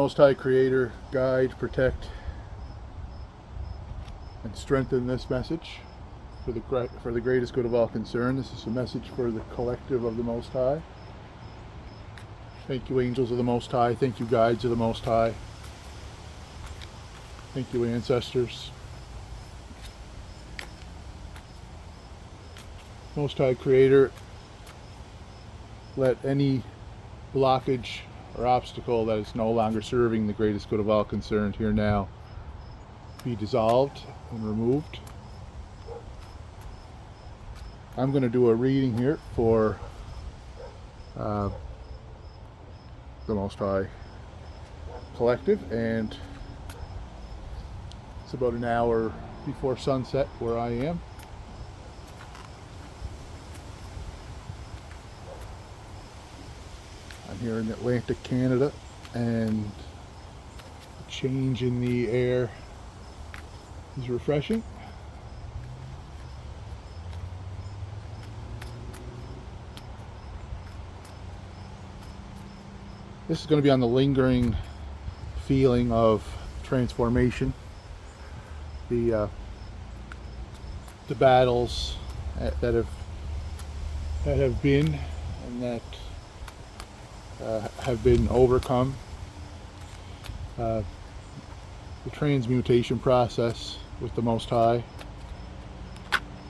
Most High Creator, guide, protect, and strengthen this message for the greatest good of all concerned. This is a message for the collective of the Most High. Thank you, angels of the Most High. Thank you, guides of the Most High. Thank you, ancestors. Most High Creator, let any blockage or obstacle that is no longer serving the greatest good of all concerned here now be dissolved and removed. I'm going to do a reading here for the Most High Collective, and it's about an hour before sunset where I am. I'm here in Atlantic Canada, and the change in the air is refreshing. This is going to be on the lingering feeling of transformation, the battles that have been and that have been overcome, the transmutation process with the Most High,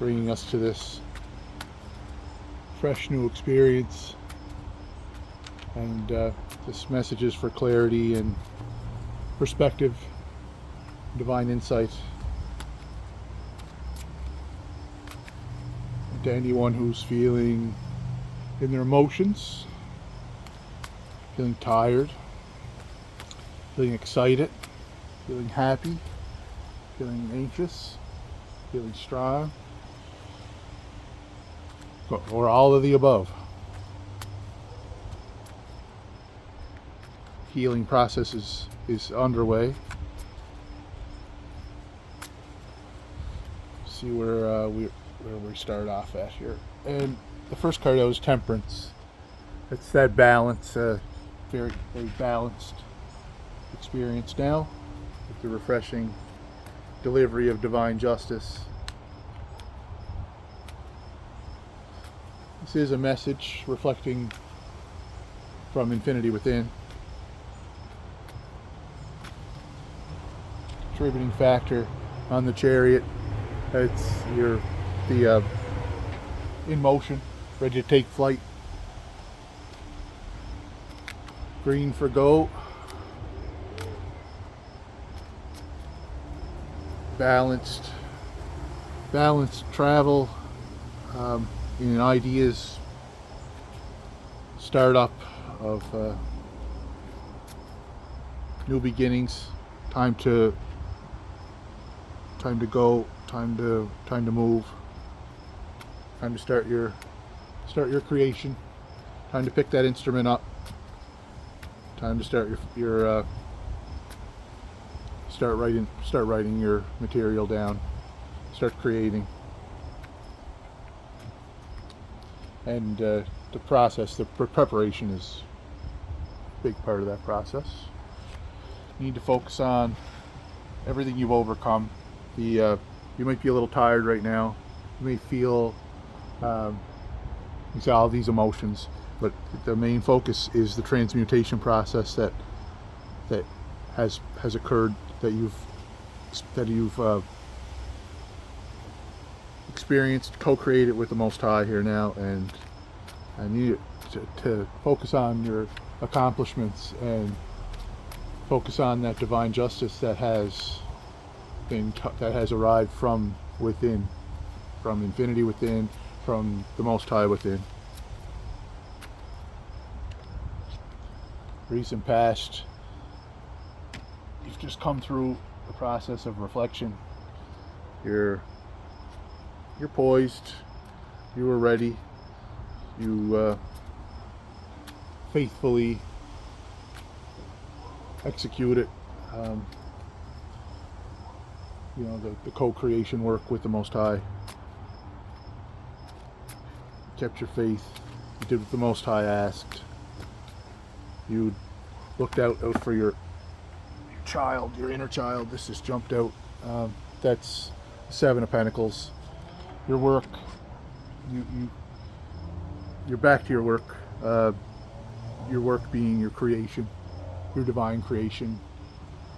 bringing us to this fresh new experience, and this message is for clarity and perspective, divine insight, and to anyone who's feeling in their emotions, feeling tired, feeling excited, feeling happy, feeling anxious, feeling strong, or all of the above. Healing process is underway. See where we start off at here. And the first card out was Temperance. It's that balance, very, very balanced experience now with the refreshing delivery of divine justice. This is a message reflecting from infinity within. Contributing factor on the Chariot. It's the in motion, ready to take flight. Green for go. Balanced travel in an ideas startup of new beginnings. Time to go, time to move, time to start your creation, time to pick that instrument up, time to start your start writing your material down, start creating. And the process, the preparation is a big part of that process. You need to focus on everything you've overcome. You might be a little tired right now. You may feel all these emotions, but the main focus is the transmutation process that has occurred, that you've experienced, co-created with the Most High here now, and I need to focus on your accomplishments and focus on that divine justice that has arrived from within, from infinity within, from the Most High within. Recent past, you've just come through the process of reflection. You're poised. You were ready. You faithfully executed the co-creation work with the Most High. You kept your faith. You did what the Most High asked. You looked out for child, your inner child. This has jumped out. That's the Seven of Pentacles. Your work. You're back to your work. Your work being your creation, your divine creation.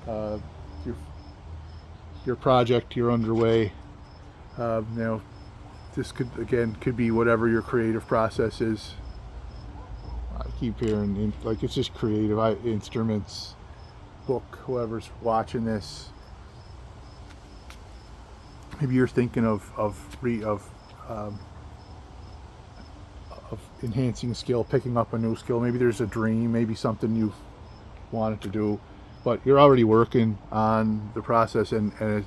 Your project. You're underway. This could be whatever your creative process is. I keep hearing like it's just creative instruments, book, whoever's watching this. Maybe you're thinking of enhancing a skill, picking up a new skill. Maybe there's a dream, maybe something you've wanted to do, but you're already working on the process, and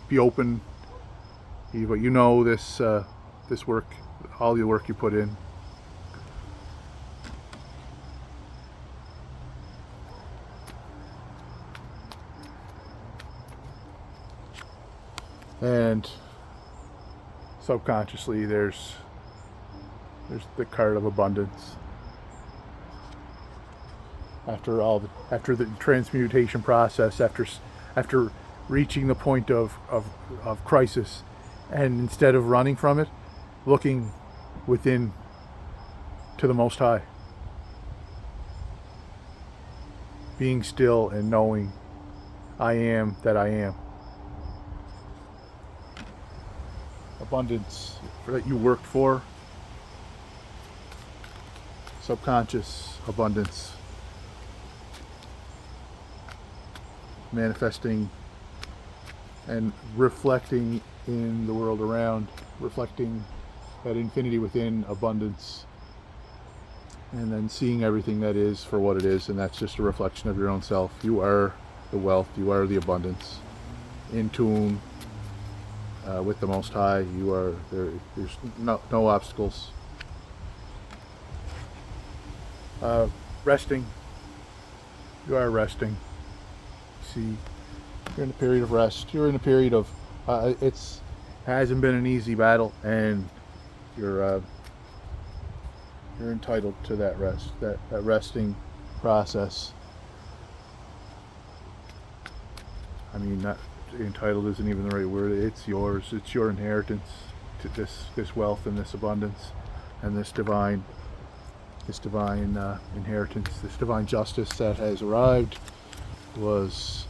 be open. But this work, all the work you put in. And subconsciously there's the card of abundance. After the transmutation process, after reaching the point of crisis, and instead of running from it, looking within to the Most High, being still and knowing I am that I am. Abundance that you worked for, subconscious abundance, manifesting and reflecting in the world around, reflecting that infinity within, abundance, and then seeing everything that is for what it is, and that's just a reflection of your own self. You are the wealth, you are the abundance, in tune with the Most High. You are there. There's no obstacles. Resting. You are resting. See, you're in a period of rest. You're in a period of hasn't been an easy battle, and you're entitled to that rest, that resting process. I mean, not entitled isn't even the right word. It's yours. It's your inheritance to this wealth and this abundance and this divine inheritance, this divine justice that has arrived was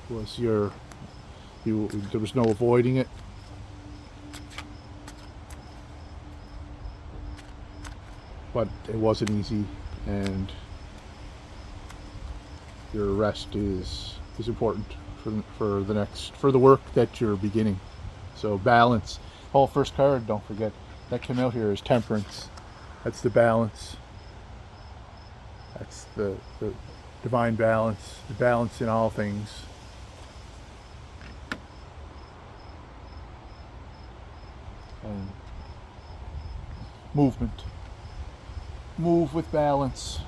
there was no avoiding it. But it wasn't easy, and your rest is important for the work that you're beginning. So balance. Oh, first card, don't forget, that came out here is Temperance. That's the balance. That's the divine balance, the balance in all things. And movement. Move with balance.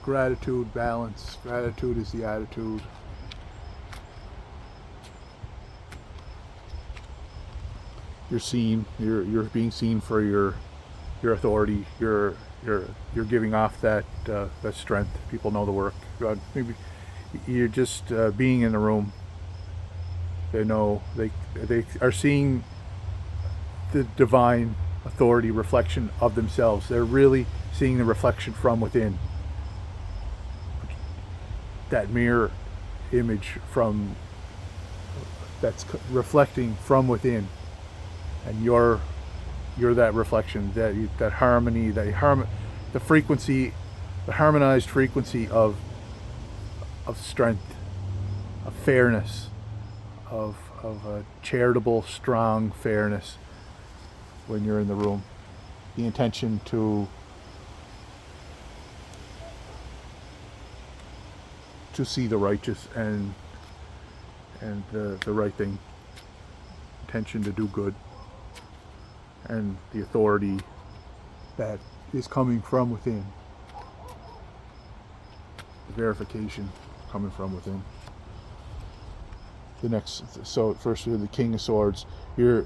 Gratitude, balance. Gratitude is the attitude. You're seen. You're being seen for your authority. You're giving off that strength. People know the work. Maybe you're just being in the room. They know they are seeing the divine authority reflection of themselves. They're really seeing the reflection from within. That mirror image that's reflecting from within, and you're that reflection, that harmony, the frequency, the harmonized frequency of strength, of fairness, of a charitable, strong fairness. When you're in the room, the intention to see the righteous and the right thing, intention to do good, and the authority that is coming from within, the verification coming from within. So first, the King of Swords. Your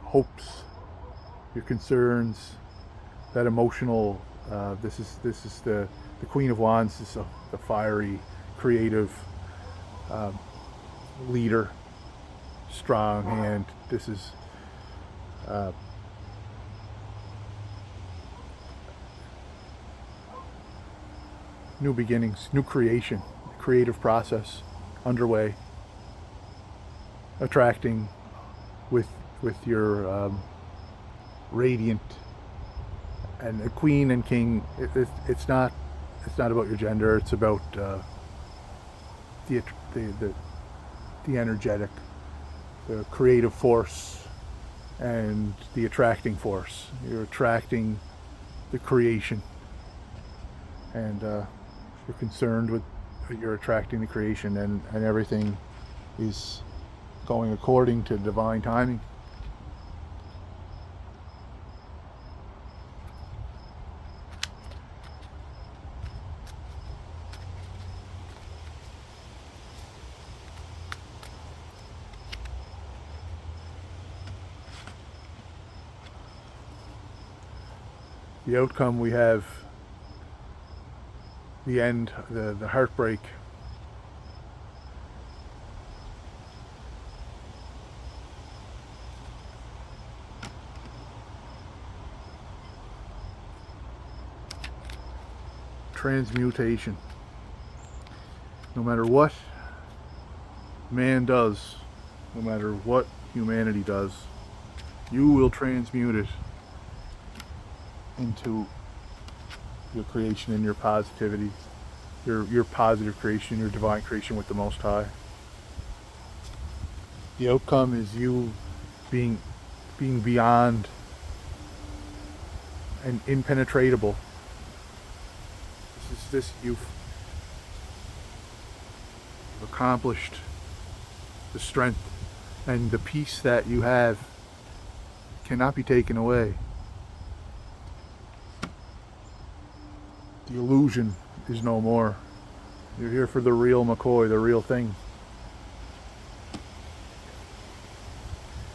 hopes, your concerns, that emotional This is the Queen of Wands. This is the fiery, creative leader, strong hand. This is new beginnings, new creation, creative process underway, attracting with your radiant. And a queen and king, it's not about your gender. It's about the energetic, the creative force, and the attracting force. You're attracting the creation, and you're concerned with, you're attracting the creation, and everything is going according to divine timing. The outcome, we have the end, the heartbreak. Transmutation. No matter what man does, no matter what humanity does, you will transmute it into your creation and your positivity, your positive creation, your divine creation with the Most High. The outcome is you being beyond and impenetrable. You've accomplished the strength, and the peace that you have cannot be taken away. The illusion is no more. You're here for the real McCoy, the real thing.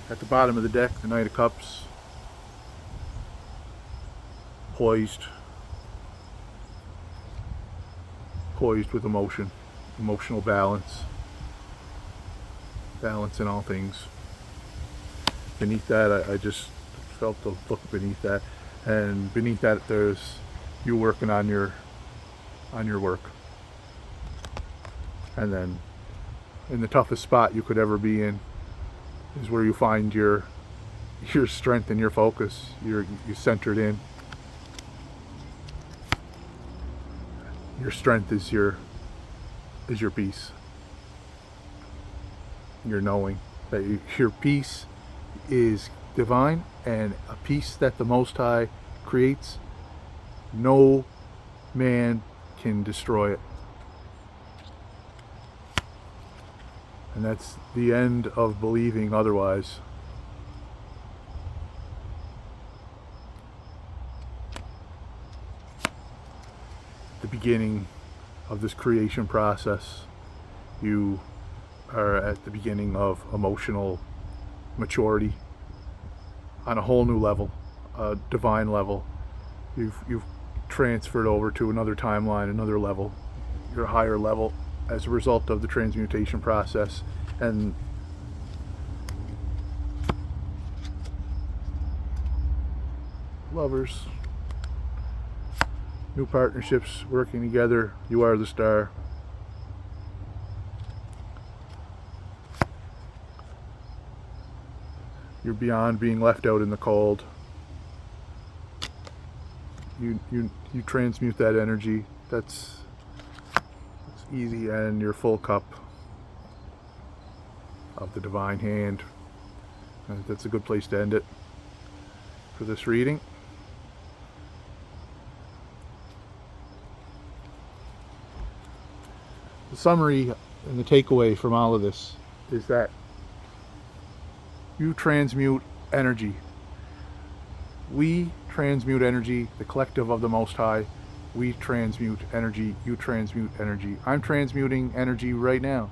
At the bottom of the deck, the Knight of Cups, poised with emotion, emotional balance in all things. Beneath that, I just felt the look beneath that, and beneath that there's you working on your work. And then in the toughest spot you could ever be in is where you find your strength and your focus. You're centered in. Your strength is your peace. You're knowing that your peace is divine, and a peace that the Most High creates. No man can destroy it. And that's the end of believing otherwise. The beginning of this creation process. You are at the beginning of emotional maturity on a whole new level, a divine level. You've transferred over to another timeline, another level, your higher level, as a result of the transmutation process. And lovers, new partnerships working together. You are the star. You're beyond being left out in the cold. You transmute that energy. That's easy, and your full cup of the divine hand. And that's a good place to end it for this reading. The summary and the takeaway from all of this is that you transmute energy. We transmute energy, the collective of the Most High. We transmute energy, you transmute energy. I'm transmuting energy right now.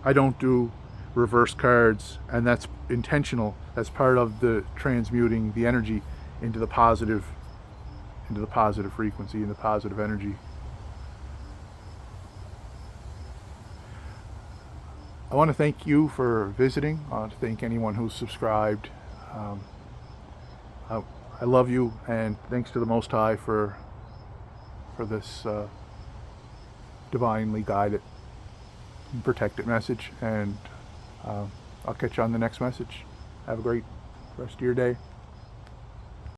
I don't do reverse cards, and that's intentional. That's part of the transmuting the energy into the positive into the positive frequency and the positive energy. I want to thank you for visiting. I want to thank anyone who's subscribed. I love you, and thanks to the Most High for this divinely guided and protected message. And I'll catch you on the next message. Have a great rest of your day.